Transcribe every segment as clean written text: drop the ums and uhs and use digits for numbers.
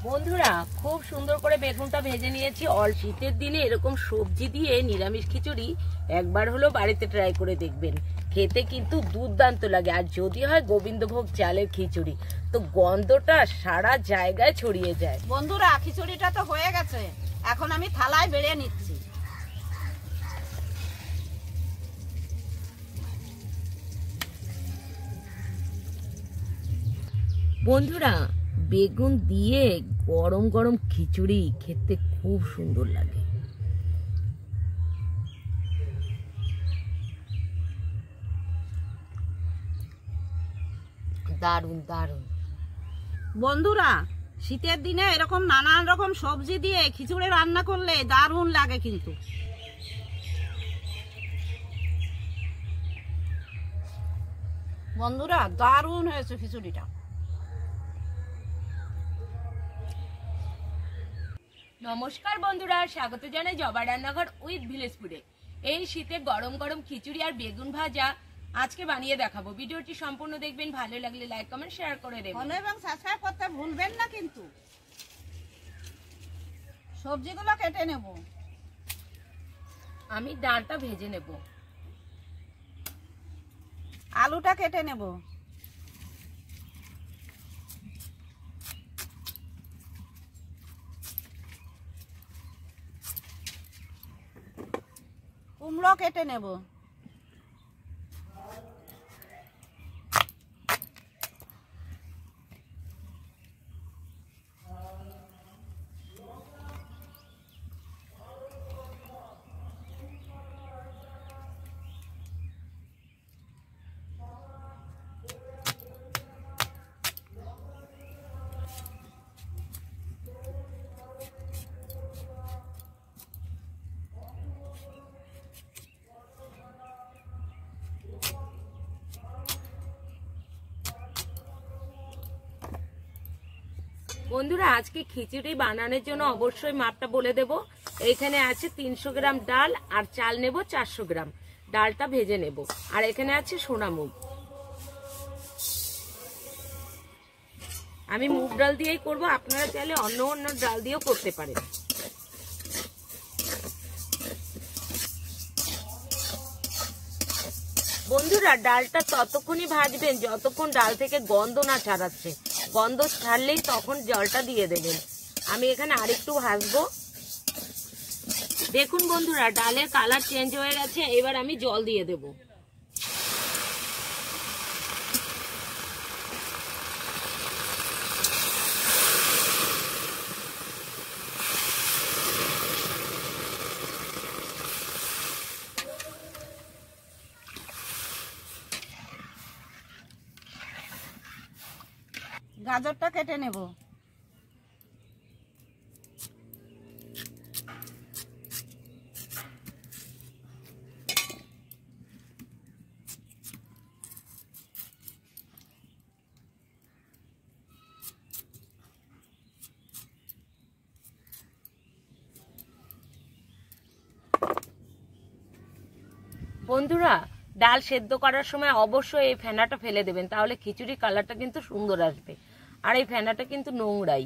বন্ধুরা খুব সুন্দর করে বেগুনটা ভেজে নিয়েছি। অল শীতের দিনে এরকম সবজি দিয়ে নিরামিষ খিচুড়ি একবার হলো বাড়িতে ট্রাই করে দেখবেন, খেতে কিন্তু দুর্দান্ত লাগে। আর যদি হয় গোবিন্দভোগ চালের খিচুড়ি, তো গন্ধটা সারা জায়গায় ছড়িয়ে যায়। বন্ধুরা খিচুড়িটা তো হয়ে গেছে, এখন আমি থালায় বেড়ে নিচ্ছি। বন্ধুরা বেগুন দিয়ে গরম গরম খিচুড়ি খেতে খুব সুন্দর লাগে। দারুণ দারুণ। বন্ধুরা শীতের দিনে এরকম নানান রকম সবজি দিয়ে খিচুড়ি রান্না করলে দারুণ লাগে কিন্তু। বন্ধুরা দারুণ হয়েছে খিচুড়িটা। নমস্কার বন্ধুরা, স্বাগত জানাই জবা রান্নাঘর উইথ ভিলেজ ফুডে। এই শীতে গরম গরম খিচুড়ি আর বেগুন ভাজা আজকে বানিয়ে দেখাবো। ভিডিওটি সম্পূর্ণ দেখবেন, ভালো লাগলে লাইক কমেন্ট শেয়ার করে দেবেন। ফলো এবং সাবস্ক্রাইব করতে ভুলবেন না কিন্তু। সবজিগুলো কেটে নেব। আমি ডালটা ভেজে নেব। আলুটা কেটে নেব। কুমড়ো কেটে নেব। বন্ধুরা আজকে খিচুড়ি বানানোর জন্য অবশ্যই মাপটা বলে দেব। এখানে আছে 300 গ্রাম ডাল, আর চাল নেব 400 গ্রাম। ডালটা ভেজে নেব। আর এখানে আছে সোনা মুগ। আমি মুগ ডাল দিয়েই করব, আপনারা চাইলে অন্য অন্য ডাল দিয়েও করতে পারেন। বন্ধুরা ডালটা ততক্ষণই ভাজবেন যতক্ষণ ডাল থেকে গন্ধ না ছাড়াচ্ছে। গন্ধ ছাড়লেই তখন জলটা দিয়ে দেবেন। আমি এখানে আরেকটু ভাজবো। দেখুন বন্ধুরা ডালের কালার চেঞ্জ হয়ে গেছে, এবার আমি জল দিয়ে দেব। গাজরটা কেটে নেব। বন্ধুরা ডাল সেদ্ধ করার সময় অবশ্যই এই ফেনাটা ফেলে দেবেন, তাহলে খিচুড়ি কালারটা কিন্তু সুন্দর আসবে। আর এই ফেনাটা কিন্তু নোংরাই।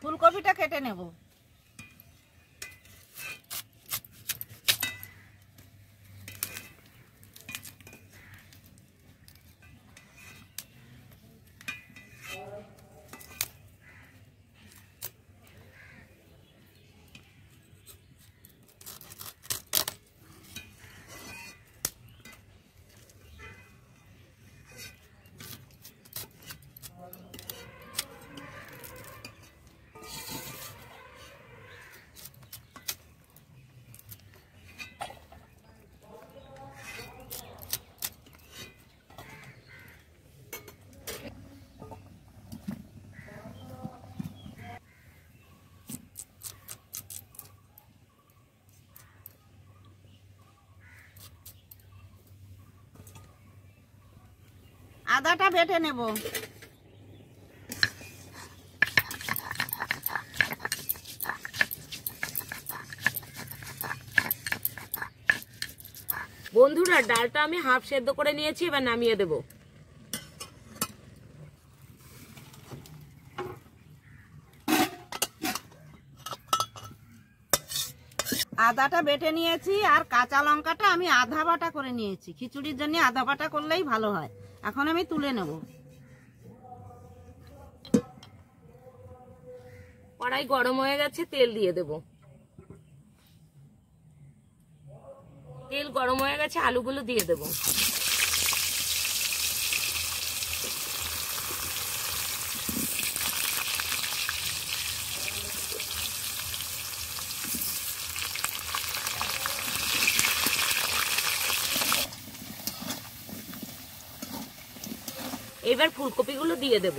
ফুলকপিটা কেটে নেব। আদাটা বেটে নেব। বন্ধুরা ডালটা আমি হাফ সেদ্ধ করে নিয়েছি, এবার নামিয়ে দেব। আদাটা বেটে নিয়েছি আর কাঁচা লঙ্কাটা আমি আধা বাটা করে নিয়েছি। খিচুড়ির জন্য আধা বাটা করলেই ভালো হয়। এখন আমি তুলে নেব। কড়াই গরম হয়ে গেছে, তেল দিয়ে দেব। তেল গরম হয়ে গেছে, আলুগুলো দিয়ে দেব। এবার ফুলকপিগুলো দিয়ে দেব।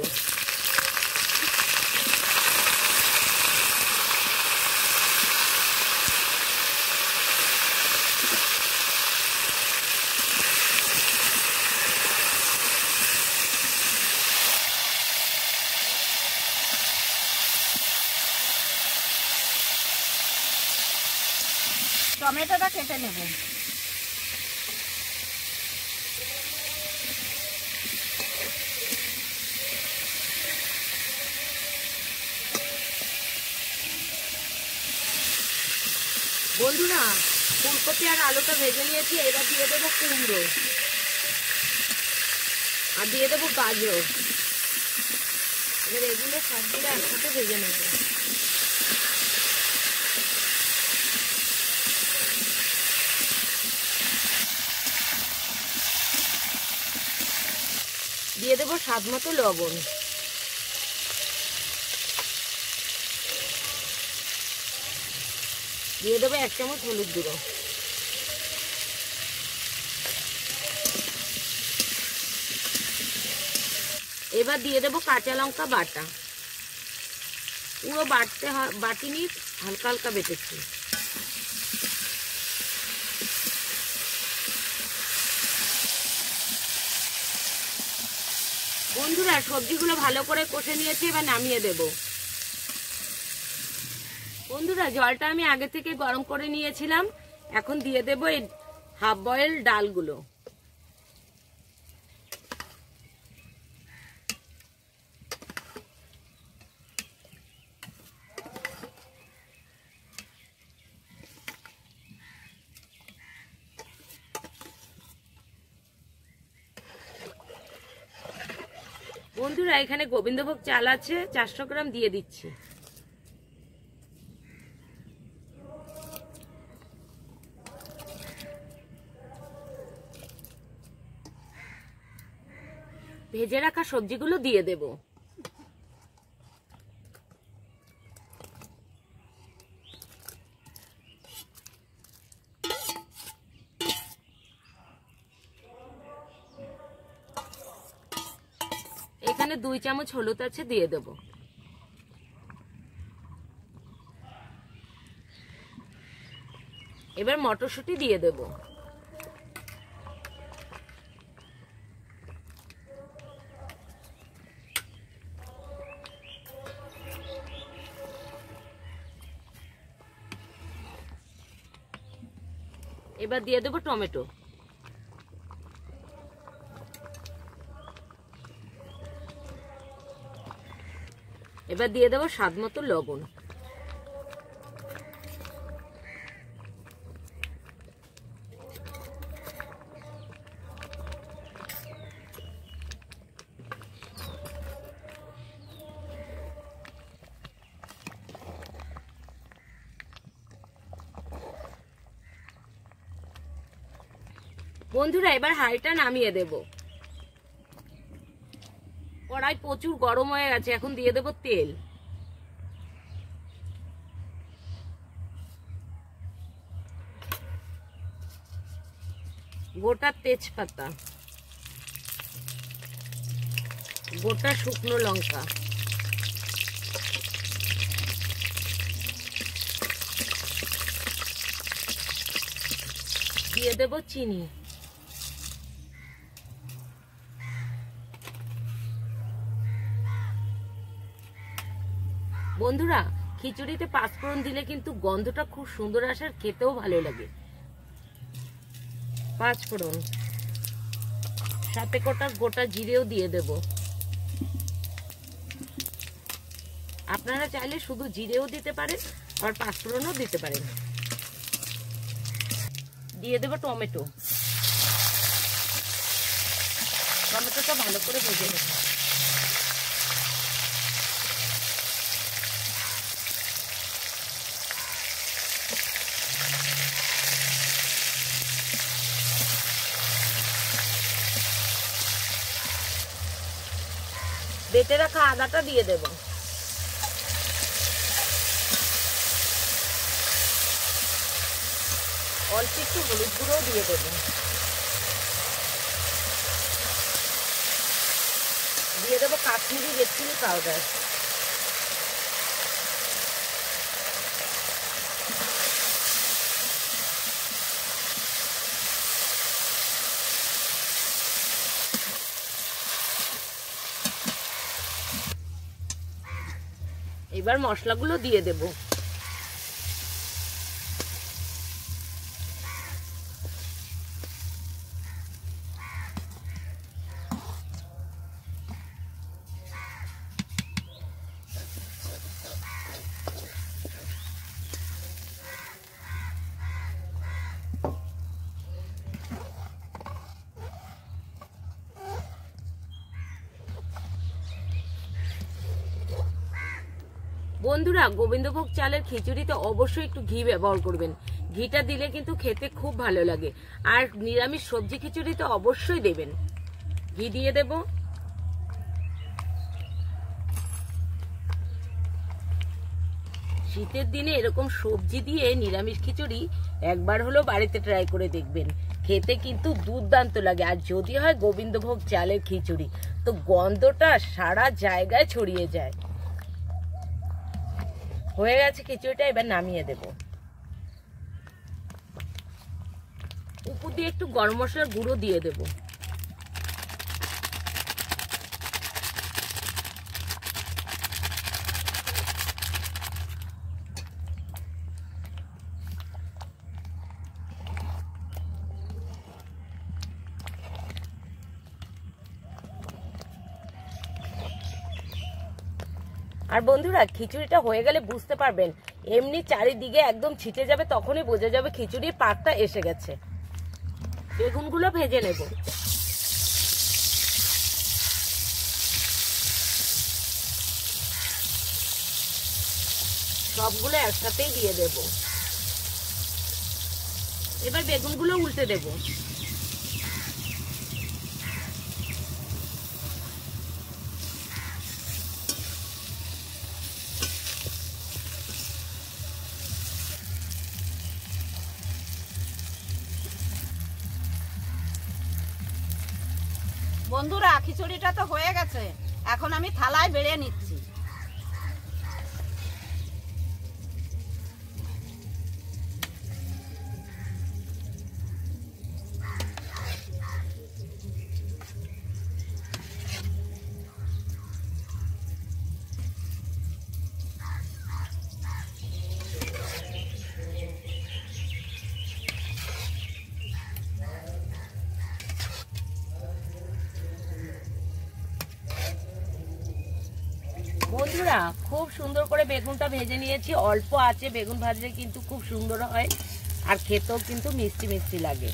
টমেটোটা কেটে নেব। বন্ধুরা ফুলকপি আর আলুটা ভেজে নিয়েছি, এবার দিয়ে দেবো কুমড়ো আর দিয়ে দেবো গাজর। এবার এগুলো সবগুলো একসাথে ভেজে নেব। দিয়ে দেবো স্বাদ মতো লবণ। দিয়ে দেবো 1 চামচ হলুদ গুঁড়ো। এবার দিয়ে দেবো কাঁচা লঙ্কা বাটা। পুরো বাটিনি, হালকা হালকা বেটেছি। বন্ধুরা সবজিগুলো ভালো করে কষে নিয়েছি, এবার নামিয়ে দেব। বন্ধুরা জলটা আমি আগে থেকে গরম করে নিয়েছিলাম, এখন দিয়ে দেব এই হাফ বয়েল ডালগুলো। বন্ধুরা এখানে গোবিন্দভোগ চাল আছে 400 গ্রাম, দিয়ে দিচ্ছি। ভেজে রাখা সবজিগুলো দিয়ে দেব। এখানে 2 চামচ হলুদ আছে, দিয়ে দেব। এবার মটরশুঁটি দিয়ে দেব। এবার দিয়ে দেব টমেটো। এবার দিয়ে দেব স্বাদ মতো লবণ। বন্ধুরা এবার হাঁড়িটা নামিয়ে দেব। কড়াই প্রচুর গরম হয়ে গেছে, এখন দিয়ে দেব তেল। গোটা তেজপাতা, গোটা শুকনো লঙ্কা, দিয়ে দেব চিনি। বন্ধুরা খিচুড়িতে পাঁচফোড়ন দিলে কিন্তু গন্ধটা খুব সুন্দর আসে আর খেতেও ভালো লাগে। 5 ফোড়ন, সাথে গোটা জিরেও দিয়ে দেব। আপনারা চাইলে শুধু জিরেও দিতে পারেন, আবার 5 ফোড়নও দিতে পারেন। দিয়ে দেব টমেটো। টমেটোটা ভালো করে ভেজে নেব। বেটে রাখা আদাটা দিয়ে দেব। অল্প একটু হলুদ গুঁড়ো দিয়ে দেব। দিয়ে দেবো কাশ্মীরি রেড চিলি পাউডার। এবার মশলাগুলো দিয়ে দেব। বন্ধুরা, গোবিন্দভোগ চালের খিচুড়িতে অবশ্যই একটু ঘি ব্যবহার করবেন। ঘিটা দিলে কিন্তু খেতে খুব ভালো লাগে। আর নিরামিষ সবজি খিচুড়িতে অবশ্যই দেবেন। ঘি দিয়ে দেব। শীতের দিনে এরকম সবজি দিয়ে নিরামিষ খিচুড়ি একবার হলো বাড়িতে ট্রাই করে দেখবেন। খেতে কিন্তু দুর্দান্ত লাগে। আর যদি হয় গোবিন্দভোগ চালের খিচুড়ি, তো গন্ধটা সারা জায়গায় ছড়িয়ে যায়। হয়ে গেছে খিচুড়িটা, এবার নামিয়ে দেব। উপর দিয়ে একটু গরম মশলার গুঁড়ো দিয়ে দেব। আর বন্ধুরা, খিচুড়িটা হয়ে গেলে বুঝতে পারবেন, এমনি চারিদিকে একদম ছিটে যাবে, তখনই বোঝা যাবে খিচুড়ির পাকটা এসে গেছে। বেগুনগুলো ভেজে নেব। সবগুলো একসাথেই দিয়ে দেব। এবার বেগুনগুলো উল্টে দেব। বন্ধুরা, খিচুড়িটা তো হয়ে গেছে, এখন আমি থালায় বেড়ে নিচ্ছি। বন্ধুরা, খুব সুন্দর করে বেগুনটা ভেজে নিয়েছি। অল্প আছে, বেগুন ভাজলে কিন্তু খুব সুন্দর হয়, আর খেতেও কিন্তু মিষ্টি মিষ্টি লাগে।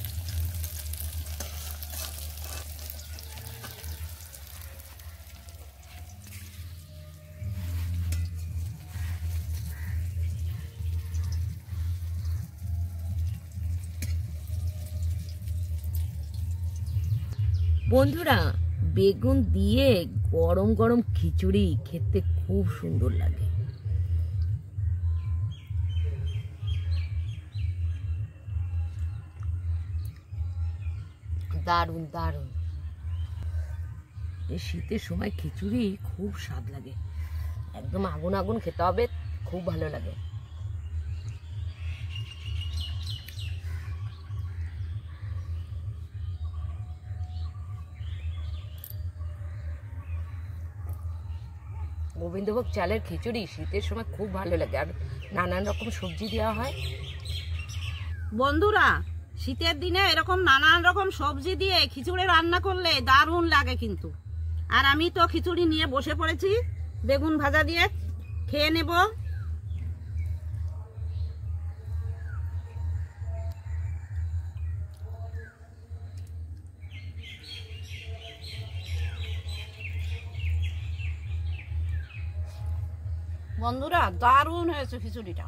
বন্ধুরা, বেগুন দিয়ে গরম গরম খিচুড়ি খেতে খুব সুন্দর লাগে। দারুণ দারুণ। এই শীতের সময় খিচুড়ি খুব স্বাদ লাগে, একদম আগুন আগুন খেতে হবে, খুব ভালো লাগে। গোবিন্দভোগ চালের খিচুড়ি শীতের সময় খুব ভালো লাগে, আর নানান রকম সবজি দেওয়া হয়। বন্ধুরা, শীতের দিনে এরকম নানান রকম সবজি দিয়ে খিচুড়ি রান্না করলে দারুণ লাগে কিন্তু। আর আমি তো খিচুড়ি নিয়ে বসে পড়েছি, বেগুন ভাজা দিয়ে খেয়ে নেব। বন্ধুরা, দারুণ হয়েছে খিচুড়িটা।